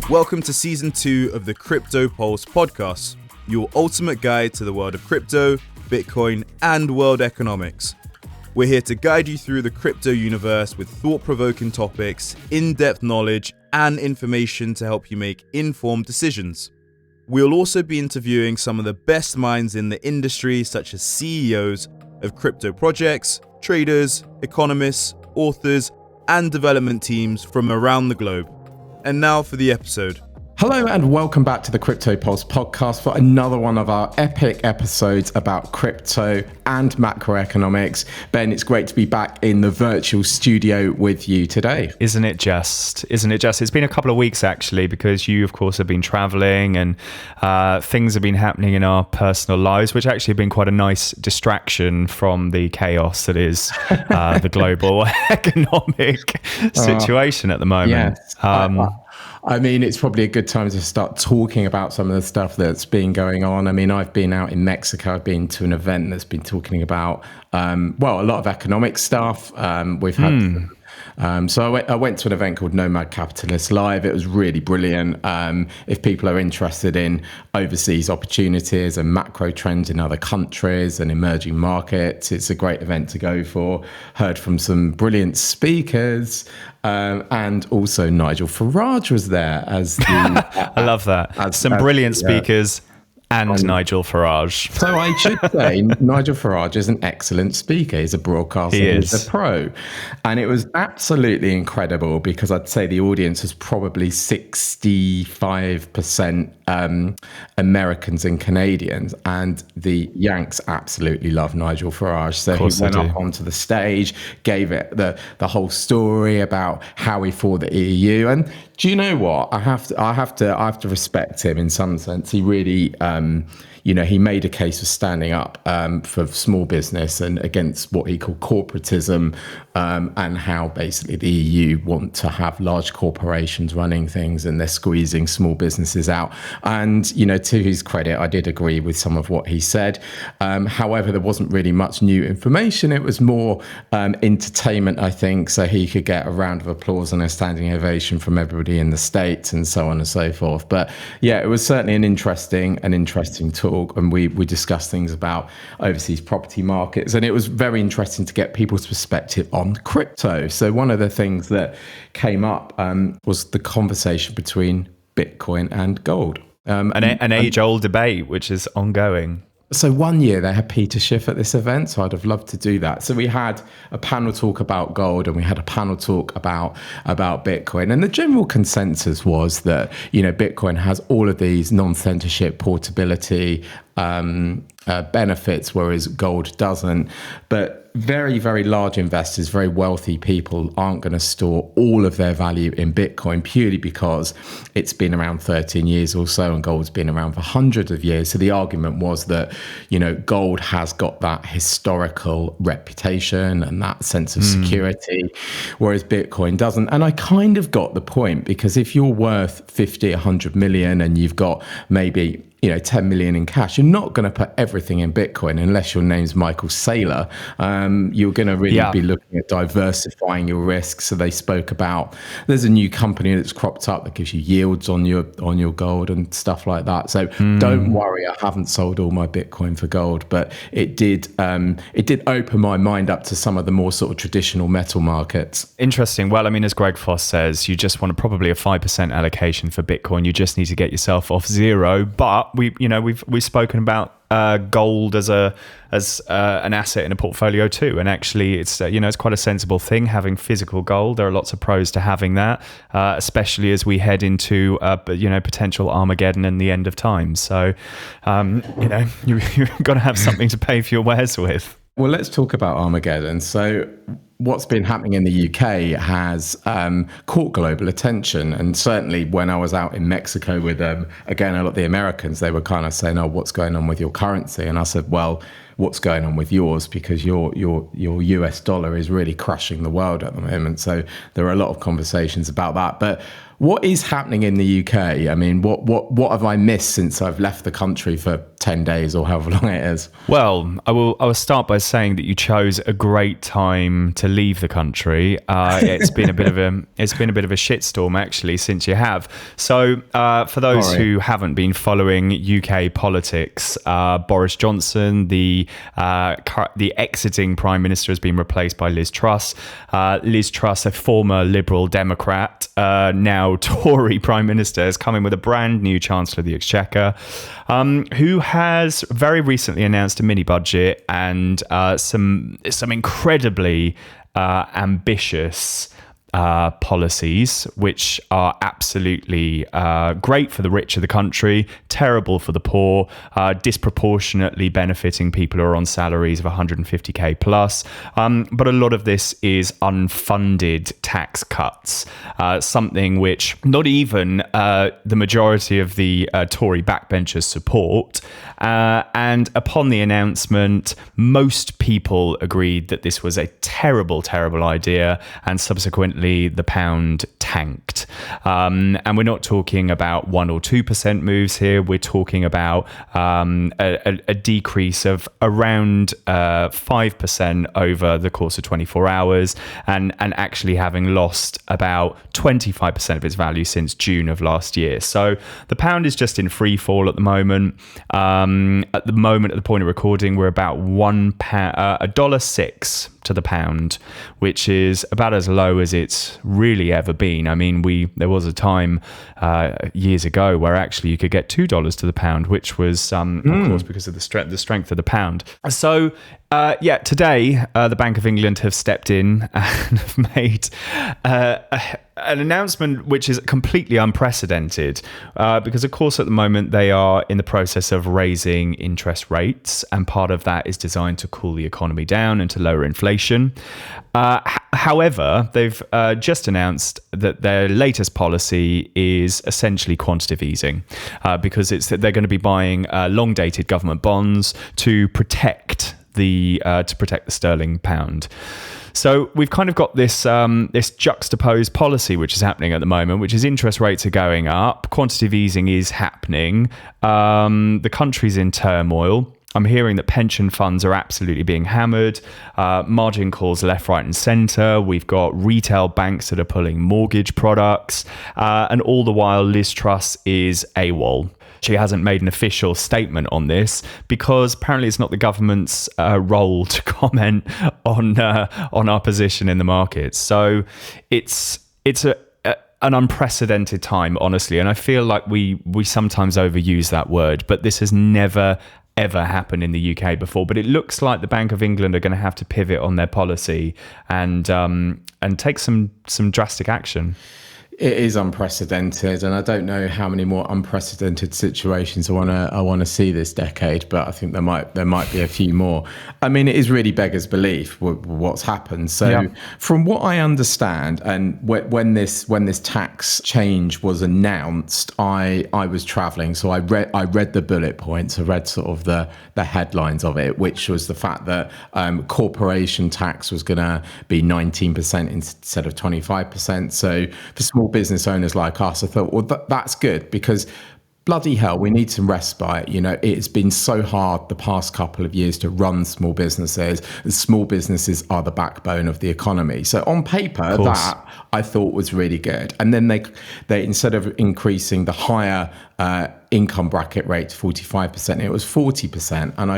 Welcome to Season 2 of the Cryptopulse podcast, your ultimate guide to the world of crypto, Bitcoin, and world economics. We're here to guide you through the crypto universe with thought-provoking topics, in-depth knowledge, and information to help you make informed decisions. We'll also be interviewing some of the best minds in the industry, such as CEOs of crypto projects, traders, economists, authors, and development teams from around the globe. And now for the episode. Hello and welcome back to the Cryptopulse podcast for another one of our epic episodes about crypto and macroeconomics. Ben, it's great to be back in the virtual studio with you today. Isn't it just? It's been a couple of weeks actually, because you of course have been traveling and things have been happening in our personal lives, which actually have been quite a nice distraction from the chaos that is the global economic situation at the moment. Yes. I mean, it's probably a good time to start talking about some of the stuff that's been going on. I mean, I've been out in Mexico. I've been to an event that's been talking about, a lot of economic stuff. We've had... So I went to an event called Nomad Capitalist Live. It was really brilliant. If people are interested in overseas opportunities and macro trends in other countries and emerging markets, it's a great event to go for. Heard from some brilliant speakers. And also Nigel Farage was there as the... I love that. Some brilliant speakers. And Nigel Farage. So I should say Nigel Farage is an excellent speaker. He's a broadcaster. He's a pro. And it was absolutely incredible because I'd say the audience was probably 65% Americans and Canadians. And the Yanks absolutely love Nigel Farage. So he went up onto the stage, gave it the whole story about how he fought the EU. And do you know what? I have to respect him in some sense. He really... he made a case of standing up for small business and against what he called corporatism, and how basically the EU want to have large corporations running things and they're squeezing small businesses out. And, to his credit, I did agree with some of what he said. However, there wasn't really much new information. It was more entertainment, I think, so he could get a round of applause and a standing ovation from everybody in the States and so on and so forth. But yeah, it was certainly an interesting talk, and we discussed things about overseas property markets, and it was very interesting to get people's perspective on crypto. So one of the things that came up was the conversation between Bitcoin and gold. An age-old debate, which is ongoing. So one year they had Peter Schiff at this event, so I'd have loved to do that. So we had a panel talk about gold and we had a panel talk about Bitcoin. And the general consensus was that, Bitcoin has all of these non-censorship portability benefits, whereas gold doesn't. But very, very large investors, very wealthy people aren't going to store all of their value in Bitcoin purely because it's been around 13 years or so and gold's been around for hundreds of years. So the argument was that, gold has got that historical reputation and that sense of security, whereas Bitcoin doesn't. And I kind of got the point, because if you're worth 50, 100 million and you've got maybe 10 million in cash, you're not going to put everything in Bitcoin unless your name's Michael Saylor. You're going to really be looking at diversifying your risks. So they spoke about, there's a new company that's cropped up that gives you yields on your gold and stuff like that. So don't worry, I haven't sold all my Bitcoin for gold, but it did open my mind up to some of the more sort of traditional metal markets. Interesting. Well, I mean, as Greg Foss says, you just want probably a 5% allocation for Bitcoin. You just need to get yourself off zero. But we've spoken about gold as an asset in a portfolio too, and actually it's it's quite a sensible thing having physical gold. There are lots of pros to having that, especially as we head into potential Armageddon and the end of time. So you've got to have something to pay for your wares with. Well, let's talk about Armageddon. So what's been happening in the UK has caught global attention. And certainly when I was out in Mexico with, again, a lot of the Americans, they were kind of saying, oh, what's going on with your currency? And I said, well, what's going on with yours? Because your US dollar is really crushing the world at the moment. So there are a lot of conversations about that. But What is happening in the UK? I mean, what have I missed since I've left the country for 10 days or however long it is? Well, I will start by saying that you chose a great time to leave the country. It's been a bit of a shitstorm actually since you have. So for those who haven't been following UK politics, Boris Johnson, the exiting Prime Minister, has been replaced by Liz Truss. Liz Truss, a former Liberal Democrat, now Tory Prime Minister, has come in with a brand new Chancellor of the Exchequer, who has very recently announced a mini budget and some incredibly ambitious policies, which are absolutely great for the rich of the country, terrible for the poor, disproportionately benefiting people who are on salaries of 150k plus. But a lot of this is unfunded tax cuts, something which not even the majority of the Tory backbenchers support. And upon the announcement, most people agreed that this was a terrible, terrible idea, and subsequently the pound tanked. And we're not talking about 1 or 2% moves here. We're talking about a decrease of around 5% over the course of 24 hours, and actually having lost about 25% of its value since June of last year. So the pound is just in free fall at the moment. At the point of recording, we're about $1.06 to the pound, which is about as low as it's really ever been. I mean, there was a time years ago where actually you could get $2 to the pound, which was of course because of the strength of the pound. So today the Bank of England have stepped in and have made an announcement which is completely unprecedented, because of course at the moment they are in the process of raising interest rates, and part of that is designed to cool the economy down and to lower inflation. However, they've just announced that their latest policy is essentially quantitative easing, because they're going to be buying long-dated government bonds to protect the sterling pound. So we've kind of got this juxtaposed policy which is happening at the moment, which is interest rates are going up, quantitative easing is happening, the country's in turmoil. I'm hearing that pension funds are absolutely being hammered, margin calls left, right and centre. We've got retail banks that are pulling mortgage products, and all the while Liz Truss is AWOL. She hasn't made an official statement on this because apparently it's not the government's role to comment on our position in the market. So it's an unprecedented time, honestly, and I feel like we sometimes overuse that word, but this has never ever happened in the UK before. But it looks like the Bank of England are going to have to pivot on their policy and take some drastic action. It is unprecedented, and I don't know how many more unprecedented situations I want to see this decade, but I think there might be a few more. I mean, it is really beggars belief what's happened. So, From what I understand, and when this tax change was announced, I was travelling, so I read the bullet points. I read sort of the headlines of it, which was the fact that corporation tax was going to be 19% instead of 25%. So for small business owners like us, I thought, well, that's good, because bloody hell, we need some respite. You know, it's been so hard the past couple of years to run small businesses, and small businesses are the backbone of the economy. So on paper, that I thought was really good. And then they instead of increasing the higher income bracket rate to 45%, it was 40%. And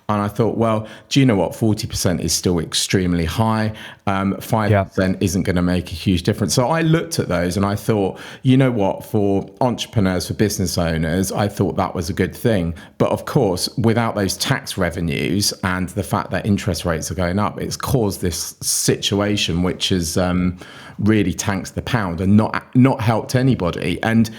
I thought, well, do you know what? 40% is still extremely high. 5% isn't going to make a huge difference. So I looked at those and I thought, you know what? For entrepreneurs, for business owners, I thought that was a good thing. But of course, without those tax revenues and the fact that interest rates are going up, it's caused this situation which has really tanked the pound and not helped anybody. And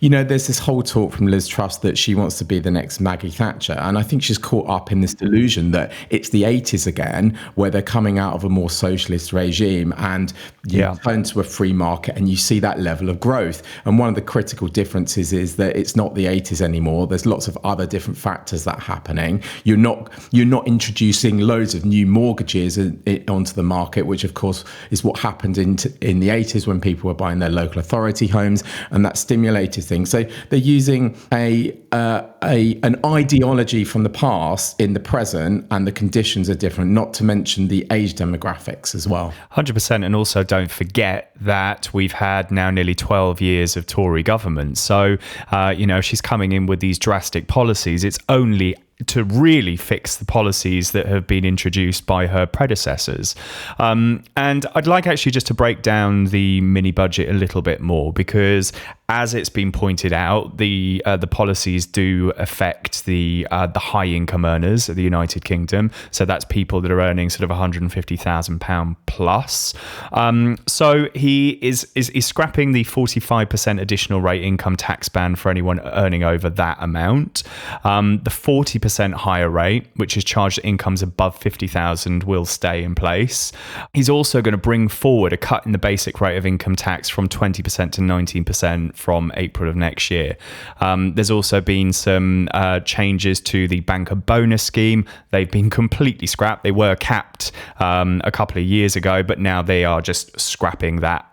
There's this whole talk from Liz Truss that she wants to be the next Maggie Thatcher. And I think she's caught up in this delusion that it's the 80s again, where they're coming out of a more socialist regime and you turn to a free market and you see that level of growth. And one of the critical differences is that it's not the 80s anymore. There's lots of other different factors that are happening. You're not introducing loads of new mortgages onto the market, which of course is what happened in the 80s when people were buying their local authority homes, and that stimulated things. So they're using an ideology from the past in the present, and the conditions are different, not to mention the age demographics as well. 100%. And also don't forget that we've had now nearly 12 years of Tory government. So, she's coming in with these drastic policies. It's only to really fix the policies that have been introduced by her predecessors. And I'd like actually just to break down the mini budget a little bit more, because as it's been pointed out, the policies do affect the high income earners of the United Kingdom. So that's people that are earning sort of £150,000 plus. So he is scrapping the 45% additional rate income tax ban for anyone earning over that amount. The 40% higher rate, which is charged at incomes above 50,000, will stay in place. He's also going to bring forward a cut in the basic rate of income tax from 20% to 19% from April of next year. There's also been some changes to the banker bonus scheme. They've been completely scrapped. They were capped a couple of years ago, but now they are just scrapping that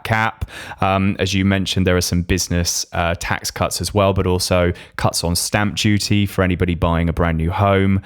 cap. As you mentioned, there are some business tax cuts as well, but also cuts on stamp duty for anybody buying a brand new home.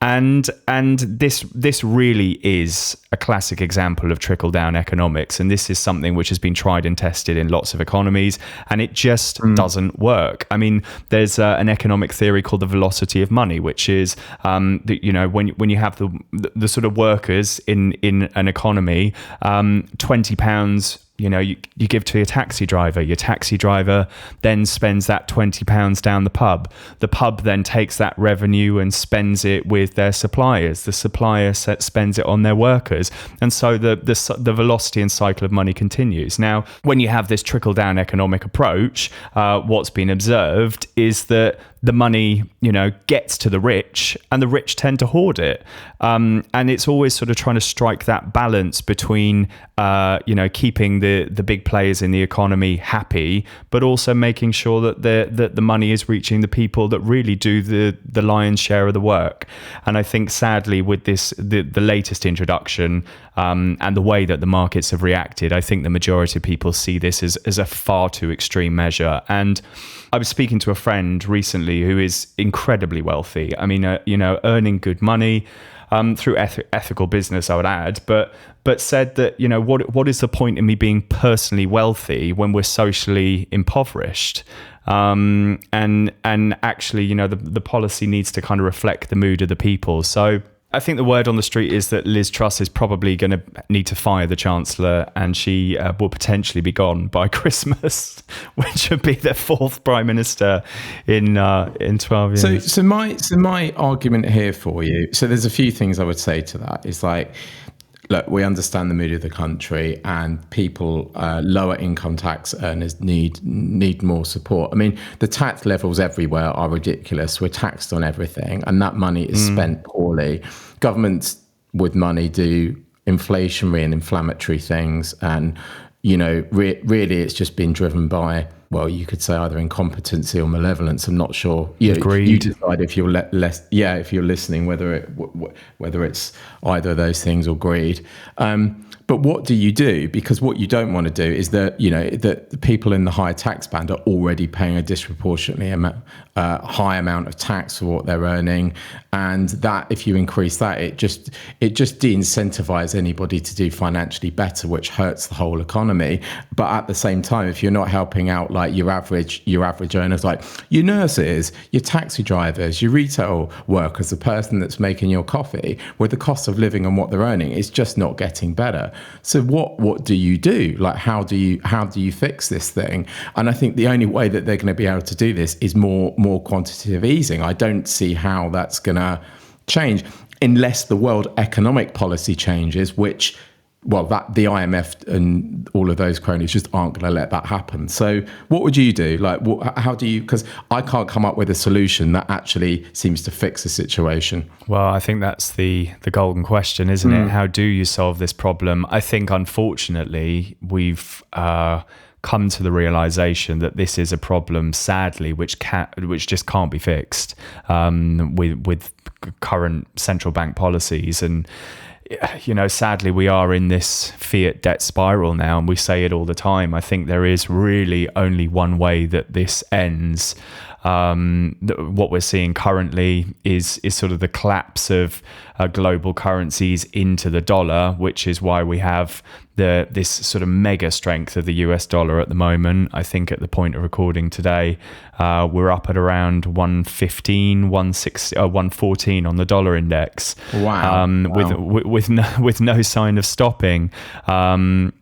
And this really is a classic example of trickle-down economics. And this is something which has been tried and tested in lots of economies, and it just doesn't work. I mean, there's an economic theory called the velocity of money, which is that, when you have the sort of workers in an economy, £20. You give to your taxi driver then spends that £20 down the pub. The pub then takes that revenue and spends it with their suppliers. The supplier spends it on their workers. And so the velocity and cycle of money continues. Now, when you have this trickle-down economic approach, what's been observed is that the money, gets to the rich, and the rich tend to hoard it. And it's always sort of trying to strike that balance between, keeping the big players in the economy happy, but also making sure that the money is reaching the people that really do the lion's share of the work. And I think, sadly, with the latest introduction, and the way that the markets have reacted, I think the majority of people see this as a far too extreme measure. And I was speaking to a friend recently who is incredibly wealthy. I mean, earning good money through ethical business, I would add, but said that, what is the point in me being personally wealthy when we're socially impoverished? And actually, the policy needs to kind of reflect the mood of the people. So I think the word on the street is that Liz Truss is probably going to need to fire the Chancellor, and she will potentially be gone by Christmas, which would be the fourth Prime Minister in 12 years. So my argument here for you, so there's a few things I would say to that. It's like, look, we understand the mood of the country, and people, lower income tax earners need more support. I mean, the tax levels everywhere are ridiculous. We're taxed on everything, and that money is spent poorly. Governments with money do inflationary and inflammatory things, and really it's just been driven by, well, you could say either incompetency or malevolence. I'm not sure. Greed. You decide if you're if you're listening, whether it's either of those things or greed. But what do you do? Because what you don't want to do is that that the people in the higher tax band are already paying a disproportionately high amount of tax for what they're earning, and that if you increase that, it just de-incentivizes anybody to do financially better, which hurts the whole economy. But at the same time, if you're not helping out like your average earners, like your nurses, your taxi drivers, your retail workers, the person that's making your coffee, with the cost of living and what they're earning, it's just not getting better. So what do you do? Like, how do you fix this thing? And I think the only way that they're going to be able to do this is more quantitative easing. I don't see how that's going to change unless the world economic policy changes, which well, that the IMF and all of those cronies just aren't going to let that happen. So what would you do? Like, how do you, because I can't come up with a solution that actually seems to fix the situation. Well, I think that's the golden question, isn't it? How do you solve this problem? I think, unfortunately, we've come to the realization that this is a problem, sadly, which just can't be fixed with current central bank policies. And sadly, we are in this fiat debt spiral now, and we say it all the time. I think there is really only one way that this ends. What we're seeing currently is sort of the collapse of global currencies into the dollar, which is why we have this sort of mega strength of the US dollar at the moment. I think at the point of recording today, we're up at around 115, 114 on the dollar index. Wow. With no sign of stopping. I'm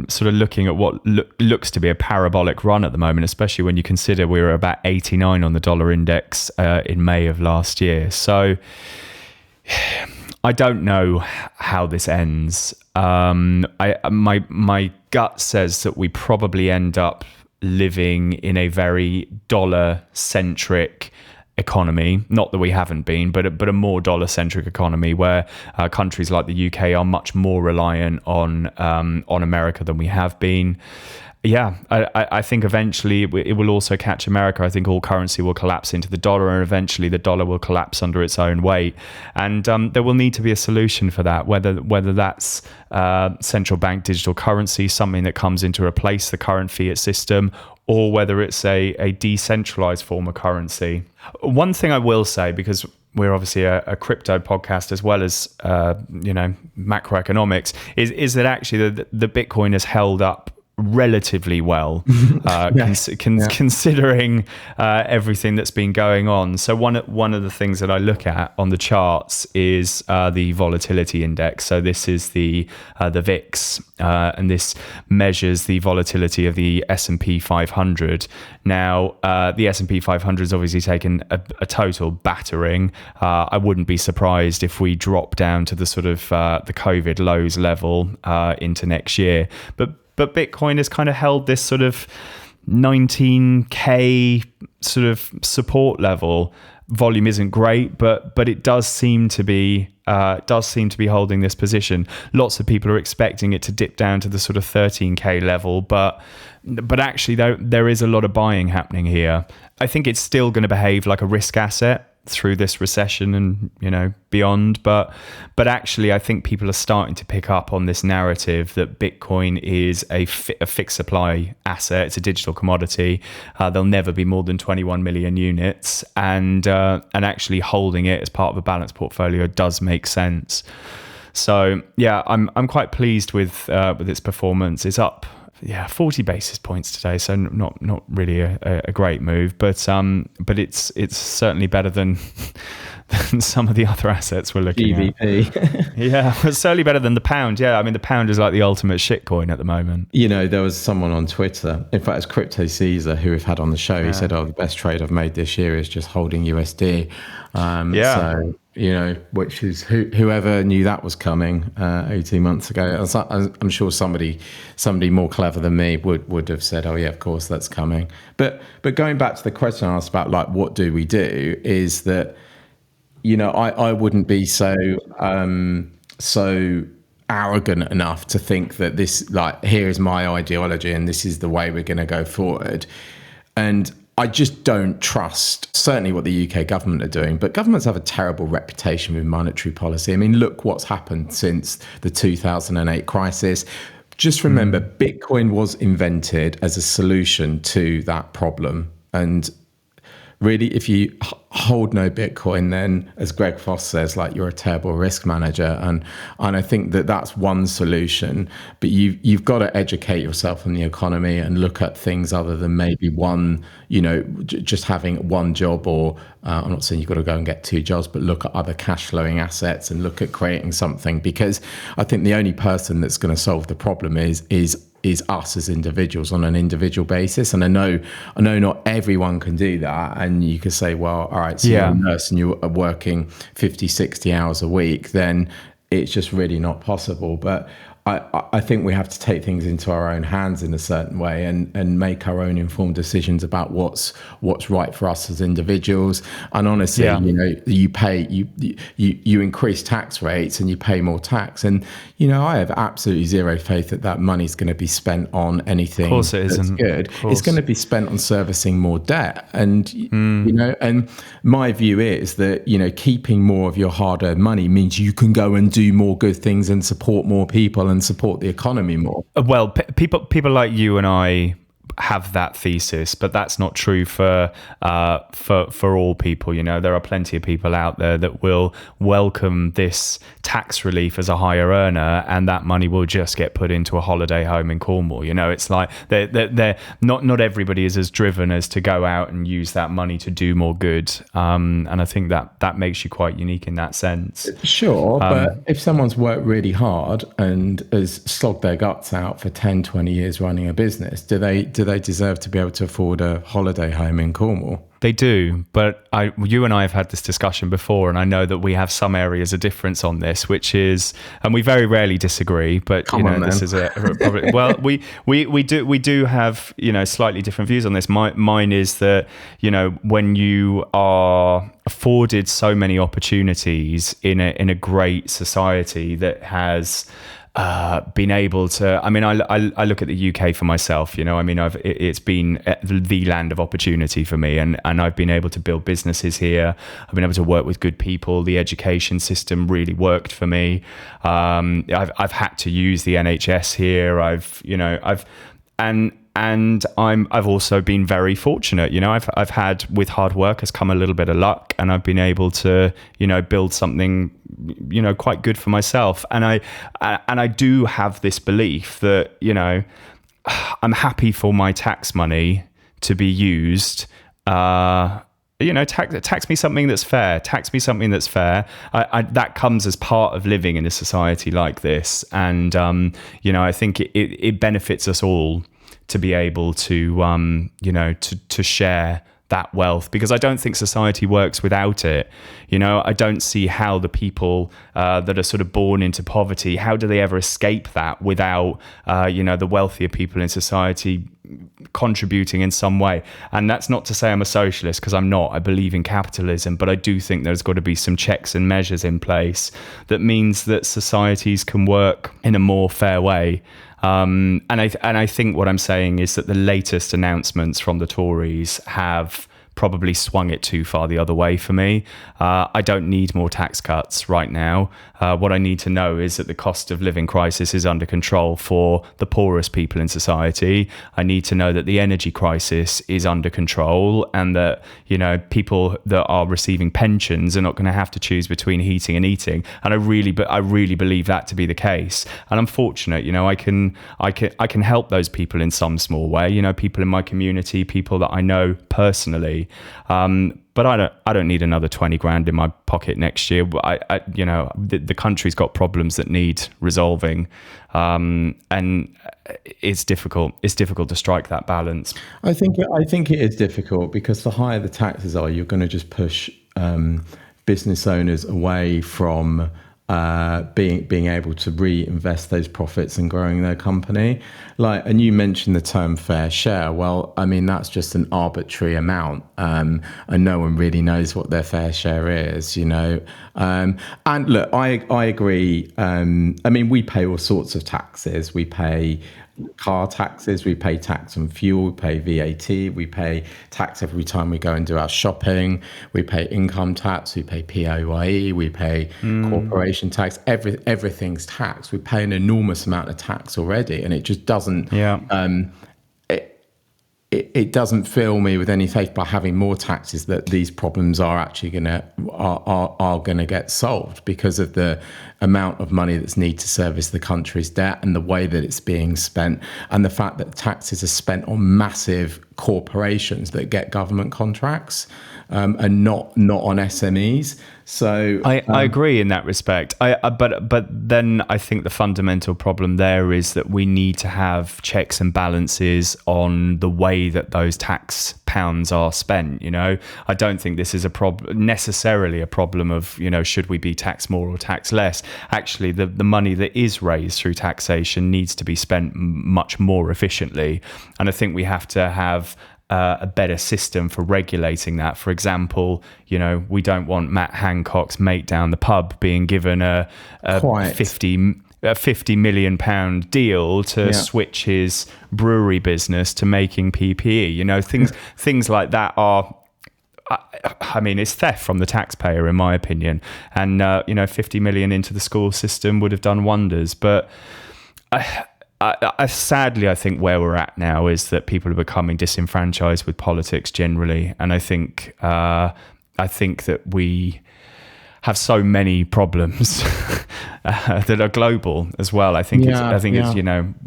sort of looking at what looks to be a parabolic run at the moment, especially when you consider we were about 89 on the dollar index in May of last year. So I don't know how this ends. My gut says that we probably end up living in a very dollar-centric economy. Not that we haven't been, but a more dollar-centric economy where countries like the UK are much more reliant on America than we have been. Yeah, I think eventually it will also catch America. I think all currency will collapse into the dollar, and eventually the dollar will collapse under its own weight. And there will need to be a solution for that, whether that's central bank digital currency, something that comes in to replace the current fiat system, or whether it's a decentralized form of currency. One thing I will say, because we're obviously a crypto podcast as well as macroeconomics, is that actually the Bitcoin has held up relatively well, considering everything that's been going on. So one of the things that I look at on the charts is the volatility index. So this is the VIX, and this measures the volatility of the S&P 500. Now, the S&P 500 has obviously taken a total battering. I wouldn't be surprised if we drop down to the sort of the COVID lows level into next year. But Bitcoin has kind of held this sort of 19K sort of support level. Volume isn't great, but it does seem to be holding this position. Lots of people are expecting it to dip down to the sort of 13K level, but actually there is a lot of buying happening here. I think it's still going to behave like a risk asset through this recession and beyond, but actually I think people are starting to pick up on this narrative that Bitcoin is a fixed supply asset. It's a digital commodity. There'll never be more than 21 million units, and actually holding it as part of a balanced portfolio does make sense. So yeah, I'm quite pleased with its performance. It's up 40 basis points today, so not really a great move, but it's certainly better than some of the other assets we're looking at. GBP. Yeah, it's certainly better than the pound. Yeah, I mean the pound is like the ultimate shitcoin at the moment. There was someone on Twitter, in fact it's Crypto Caesar, who we've had on the show. He said, the best trade I've made this year is just holding USD. So which is whoever knew that was coming 18 months ago. I'm sure somebody more clever than me would have said, oh yeah, of course that's coming. But going back to the question I asked about, like, what do we do, is that I wouldn't be so arrogant enough to think that this, like, here is my ideology and this is the way we're going to go forward. And I just don't trust certainly what the UK government are doing, but governments have a terrible reputation with monetary policy. I mean, look what's happened since the 2008 crisis. Just remember, Bitcoin was invented as a solution to that problem. And really, if you hold no Bitcoin, then, as Greg Foss says, like, you're a terrible risk manager. And I think that that's one solution. But you've got to educate yourself on the economy and look at things other than maybe one, just having one job, or I'm not saying you've got to go and get two jobs, but look at other cash flowing assets and look at creating something. Because I think the only person that's going to solve the problem is us as individuals on an individual basis. And I know not everyone can do that. And you could say, well, all right, so you're a nurse and you're working 50, 60 hours a week, then it's just really not possible. But I think we have to take things into our own hands in a certain way and make our own informed decisions about what's right for us as individuals. And honestly, Yeah. you know, you increase tax rates and you pay more tax. And, you know, I have absolutely zero faith that money's going to be spent on anything Of course it that's isn't. good. It's going to be spent on servicing more debt. And, you know, and my view is that, you know, keeping more of your hard-earned money means you can go and do more good things and support more people and support the economy more. Well, people like you and I have that thesis, but that's not true for all people. You know, there are plenty of people out there that will welcome this tax relief as a higher earner, and that money will just get put into a holiday home in Cornwall. You know, it's like they're not everybody is as driven as to go out and use that money to do more good. And I think that makes you quite unique in that sense. Sure, but if someone's worked really hard and has slogged their guts out for 10, 20 years running a business, do they deserve to be able to afford a holiday home in Cornwall? They do, but you and I have had this discussion before, and I know that we have some areas of difference on this, which is, and we very rarely disagree. But this is probably, well, we do have, you know, slightly different views on this. Mine is that, you know, when you are afforded so many opportunities in a great society that has been able to, I mean, I look at the UK for myself, you know, I mean, it's been the land of opportunity for me, and I've been able to build businesses here. I've been able to work with good people. The education system really worked for me. I've had to use the NHS here. I've also been very fortunate. You know, I've had, with hard work has come a little bit of luck, and I've been able to, you know, build something, you know, quite good for myself. And I do have this belief that, you know, I'm happy for my tax money to be used. You know, tax me something that's fair. Tax me something that's fair. That comes as part of living in a society like this, and you know, I think it benefits us all to be able to, you know, to share that wealth, because I don't think society works without it. You know, I don't see how the people that are sort of born into poverty, how do they ever escape that without, you know, the wealthier people in society contributing in some way. And that's not to say I'm a socialist, because I'm not. I believe in capitalism, but I do think there's got to be some checks and measures in place that means that societies can work in a more fair way. And I think what I'm saying is that the latest announcements from the Tories have probably swung it too far the other way for me. I don't need more tax cuts right now. What I need to know is that the cost of living crisis is under control for the poorest people in society. I need to know that the energy crisis is under control, and that, you know, people that are receiving pensions are not going to have to choose between heating and eating. And I really believe that to be the case. And I'm fortunate, you know, I can help those people in some small way. You know, people in my community, people that I know personally. But I don't need another 20 grand in my pocket next year. I you know, the country's got problems that need resolving, and it's difficult. It's difficult to strike that balance. I think it is difficult, because the higher the taxes are, you're going to just push business owners away from being able to reinvest those profits and growing their company. And you mentioned the term fair share. Well, I mean, that's just an arbitrary amount, and no one really knows what their fair share is, you know. And look, I agree. I mean, we pay all sorts of taxes. We pay car taxes, we pay tax on fuel, we pay VAT, we pay tax every time we go and do our shopping, we pay income tax, we pay PAYE, we pay corporation tax, everything's taxed. We pay an enormous amount of tax already, and it just doesn't it doesn't fill me with any faith by having more taxes that these problems are actually gonna get solved, because of the amount of money that's needed to service the country's debt and the way that it's being spent, and the fact that taxes are spent on massive corporations that get government contracts, and not on SMEs. So I agree in that respect. But then I think the fundamental problem there is that we need to have checks and balances on the way that those tax pounds are spent. I don't think this is necessarily a problem of, should we be taxed more or taxed less. Actually, the money that is raised through taxation needs to be spent much more efficiently. And I think we have to have a better system for regulating that. For example, we don't want Matt Hancock's mate down the pub being given a 50 million pound deal to switch his brewery business to making PPE. Things like that are, I mean, it's theft from the taxpayer, in my opinion. And 50 million into the school system would have done wonders. But sadly, I think where we're at now is that people are becoming disenfranchised with politics generally, and I think that we have so many problems that are global as well. I think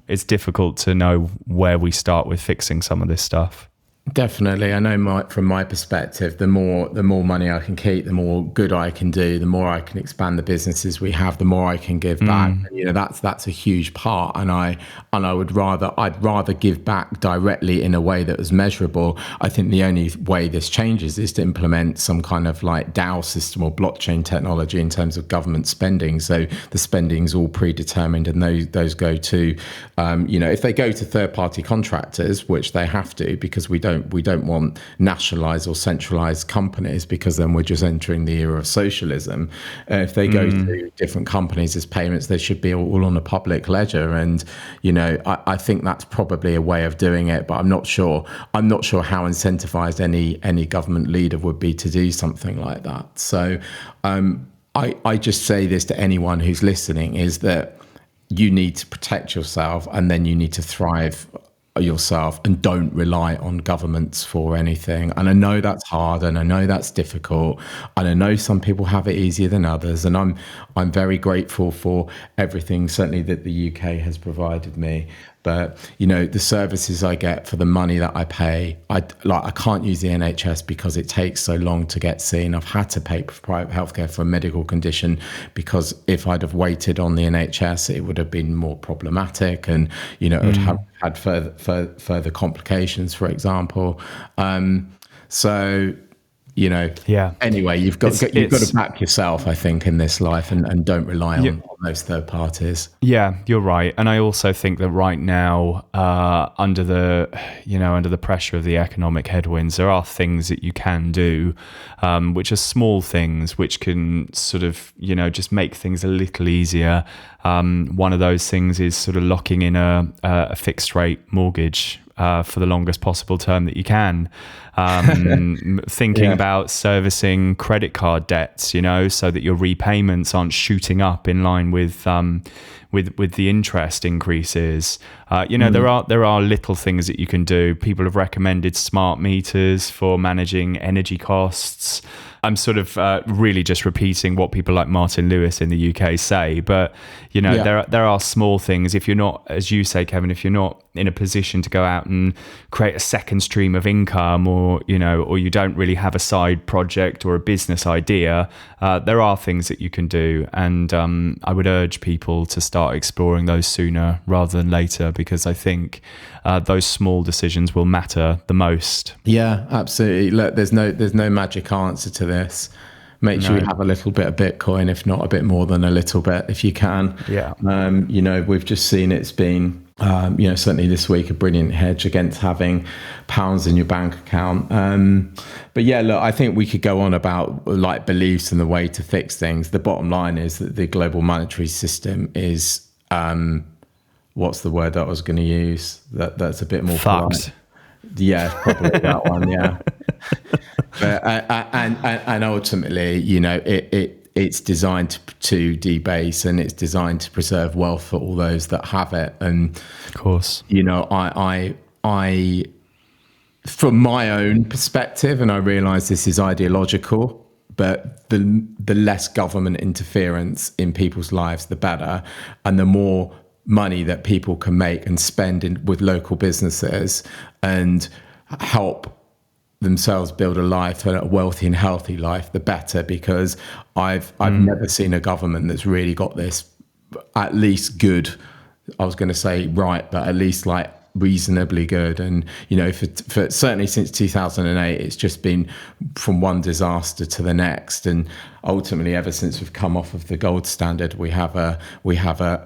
it's difficult to know where we start with fixing some of this stuff. Definitely. I know from my perspective, the more money I can keep, the more good I can do, the more I can expand the businesses we have, the more I can give back. And, that's a huge part. And I'd rather give back directly in a way that was measurable. I think the only way this changes is to implement some kind of like DAO system or blockchain technology in terms of government spending. So the spending is all predetermined, and those go to, if they go to third-party contractors, which they have to, because we don't want nationalized or centralized companies, because then we're just entering the era of socialism. If they go to different companies as payments, they should be all on a public ledger. And I think that's probably a way of doing it, but I'm not sure how incentivized any government leader would be to do something like that. So I just say this to anyone who's listening, is that you need to protect yourself, and then you need to thrive yourself, and don't rely on governments for anything. And I know that's hard, and I know that's difficult, and I know some people have it easier than others, and I'm very grateful for everything certainly that the UK has provided me. But the services I get for the money that I pay, I can't use the NHS because it takes so long to get seen. I've had to pay for private healthcare for a medical condition, because if I'd have waited on the NHS, it would have been more problematic, and it would have had further complications, for example. Anyway, you've got to back yourself, I think, in this life, and don't rely on those third parties. Yeah, you're right. And I also think that right now, under the pressure of the economic headwinds, there are things that you can do, which are small things, which can sort of, just make things a little easier. One of those things is sort of locking in a fixed rate mortgage for the longest possible term that you can. Thinking about servicing credit card debts, so that your repayments aren't shooting up in line with the interest increases. There are little things that you can do. People have recommended smart meters for managing energy costs. I'm sort of really just repeating what people like Martin Lewis in the UK say, but there are small things. If you're not, as you say, Kevin, if you're not in a position to go out and create a second stream of income, or you don't really have a side project or a business idea, there are things that you can do, and I would urge people to start exploring those sooner rather than later, because I think those small decisions will matter the most. Yeah, absolutely. Look, there's no magic answer to this. Make sure you have a little bit of Bitcoin, if not a bit more than a little bit, if you can. Yeah. We've just seen it's been, certainly this week, a brilliant hedge against having pounds in your bank account. But yeah, look, I think we could go on about like beliefs and the way to fix things. The bottom line is that the global monetary system is, what's the word that I was going to use? That's a bit more fucked. Yeah, probably that one. Yeah. But, and ultimately, it's designed to debase, and it's designed to preserve wealth for all those that have it. And of course, I from my own perspective, and I realize this is ideological, but the less government interference in people's lives, the better, and the more money that people can make and spend with local businesses and help themselves build a life, a wealthy and healthy life, the better, because I've never seen a government that's really got this at least good, I was going to say right, but at least like reasonably good. And, for certainly since 2008, it's just been from one disaster to the next. And ultimately, ever since we've come off of the gold standard, we have a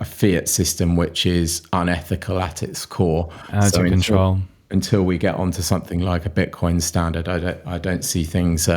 fiat system which is unethical at its core. Out of control. Until we get onto something like a Bitcoin standard, I don't see things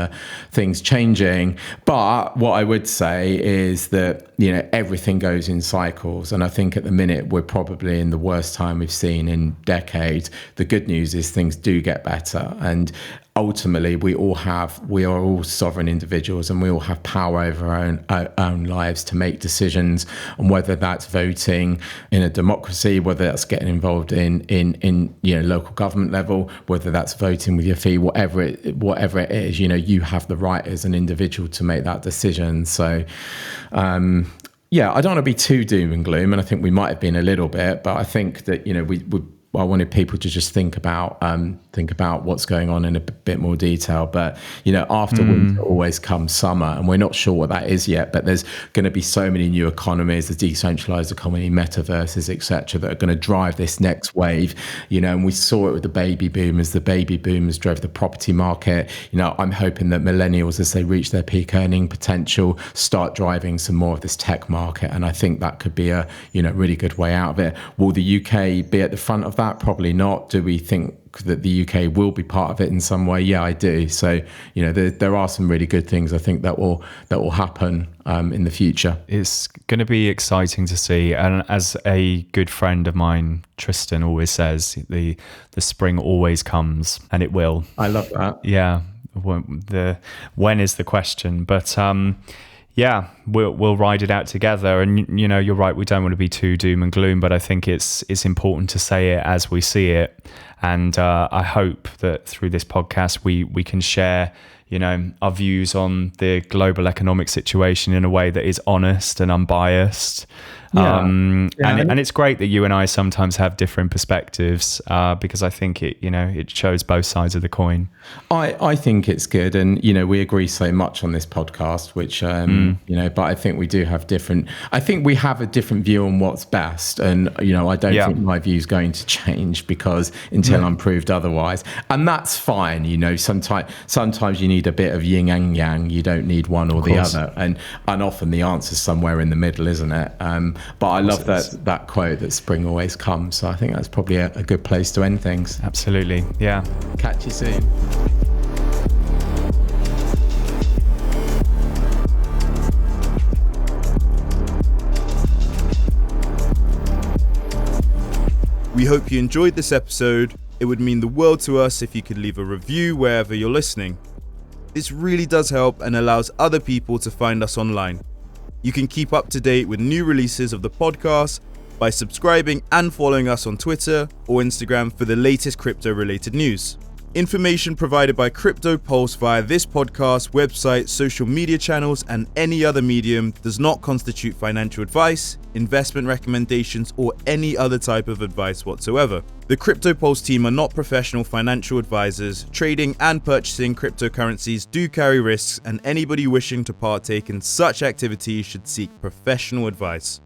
changing. But what I would say is that everything goes in cycles, and I think at the minute we're probably in the worst time we've seen in decades. The good news is things do get better, and ultimately we are all sovereign individuals, and we all have power over our own lives to make decisions. And whether that's voting in a democracy, whether that's getting involved in local government level, whether that's voting with your feet, whatever it is, you have the right as an individual to make that decision. So I don't want to be too doom and gloom, and I think we might have been a little bit, but I think that I wanted people to just think about what's going on in a bit more detail. But after winter always comes summer, and we're not sure what that is yet. But there's going to be so many new economies, the decentralized economy, metaverses, etc., that are going to drive this next wave. And we saw it with the baby boomers. The baby boomers drove the property market. I'm hoping that millennials, as they reach their peak earning potential, start driving some more of this tech market. And I think that could be a really good way out of it. Will the UK be at the front of that? Probably not. Do we think that the UK will be part of it in some way? Yeah, I do. So there are some really good things I think that will happen in the future. It's going to be exciting to see, and as a good friend of mine, Tristan, always says, the spring always comes, and it will. I love that. Yeah, when is the question, but we'll ride it out together. And you're right, we don't want to be too doom and gloom, but I think it's important to say it as we see it. And I hope that through this podcast we can share our views on the global economic situation in a way that is honest and unbiased. And it's great that you and I sometimes have different perspectives, because I think it shows both sides of the coin. I think it's good, and we agree so much on this podcast, which but I think we do have different. I think we have a different view on what's best, and I don't think my view is going to change because until I'm proved otherwise, and that's fine. Sometimes you need a bit of yin and yang. You don't need one or the other, and often the answer's somewhere in the middle, isn't it? But I love that quote that spring always comes. So I think that's probably a good place to end things. Absolutely. Yeah. Catch you soon. We hope you enjoyed this episode. It would mean the world to us if you could leave a review wherever you're listening. This really does help and allows other people to find us online. You can keep up to date with new releases of the podcast by subscribing and following us on Twitter or Instagram for the latest crypto-related news. Information provided by Cryptopulse via this podcast, website, social media channels, and any other medium does not constitute financial advice, investment recommendations, or any other type of advice whatsoever. The Cryptopulse team are not professional financial advisors. Trading and purchasing cryptocurrencies do carry risks, and anybody wishing to partake in such activities should seek professional advice.